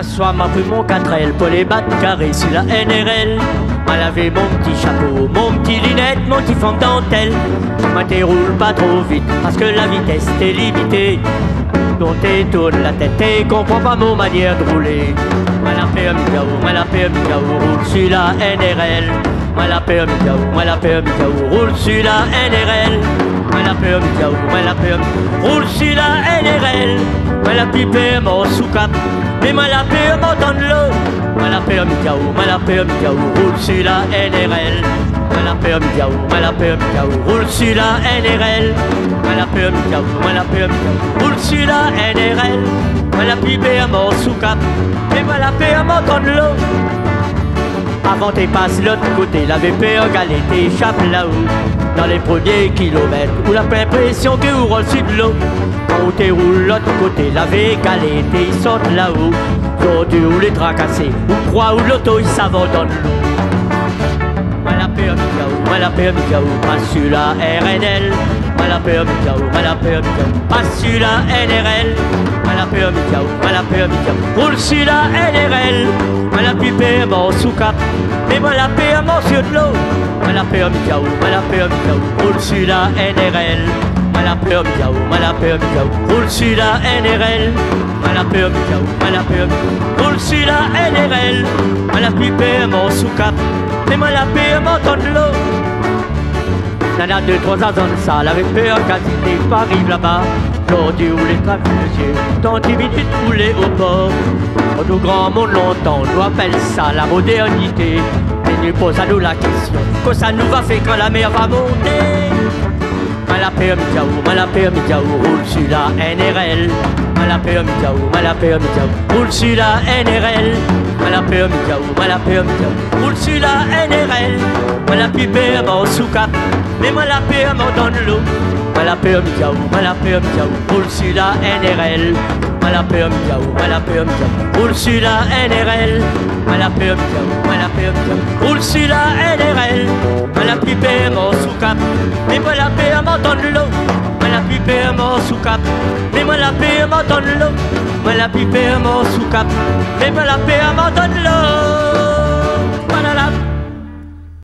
soir m'a pris mon 4L pour les battre carrés sur la NRL. M'a lavé mon petit chapeau, mon petit lunette, mon petit fond de dentelle. M'a roule pas trop vite parce que la vitesse est limitée. Quand t'es tourne la tête et comprends pas mon manière de rouler. M'a la paix m'a la paix roule sur la NRL. M'a la paix m'a la paix roule sur la NRL. M'a la paix m'a la paix roule sur la NRL. M'a la pipé mon sous-cap, mais m'a la paix m'entend l'eau. M'a la paix m'a la paix roule sur la NRL. M'a la paix m'a la paix roule sur la NRL. M'a la paix m'a la paix roule sur la NRL. M'a la pipé mon sous-cap, mais m'a la paix m'entend l'eau. Avant t'es passé l'autre côté, la VP en galette t'échappe là-haut. Dans les premiers kilomètres, où la l'impression que vous roule sur de l'eau. Quand t'es roule l'autre côté, la VP galette et ils sortent là-haut. Quand tu roules les tracassés, ou crois où l'auto il s'abandonne l'eau. M'a la paix m'a la paix passe sur la RNL. M'a la paix m'a la paix passe sur la NRL. M'a la paix m'a la paix roule sur la NRL. M'a la pipé mon sous-cap, mais m'a la paix mon sur de l'eau. M'a la paix m'a la paix roule sur la NRL. M'a la paix m'a la paix roule sur la NRL. M'a la paix m'a la paix roule sur la NRL. M'a la pipé mon sous-cap, mais m'a la paix m'entend de l'eau. Nana 2-3 ans dans ça, avec peur quasi t'es pas arrive là-bas. Quand tu roules les trafics, monsieur, dans 10 minutes rouler au port. Quand tout grand monde l'entend, nous appelle ça la modernité. Et nous pose à nous la question, que ça nous va faire quand la mer va monter. M'a la paix m'a la paix roule sur la NRL. M'a la paix m'a la paix roule sur la NRL. M'a la paix m'a la paix roule sur la NRL. M'a la pipé mon sous-cap, mais m'a la paix m'entend l'eau. M'a la paix m'a la paix roule sur la NRL. M'a la paix m'a la paix roule sur la NRL. M'a la paix m'a la paix roule sur la NRL. M'a la pipé mon sous-cap, mais m'a la paix m'entend l'eau. M'a la pipé mon sous-cap, mais m'a la paix m'entend l'eau. M'a la pipé mon sous-cap, mais m'a la paix m'entend l'eau.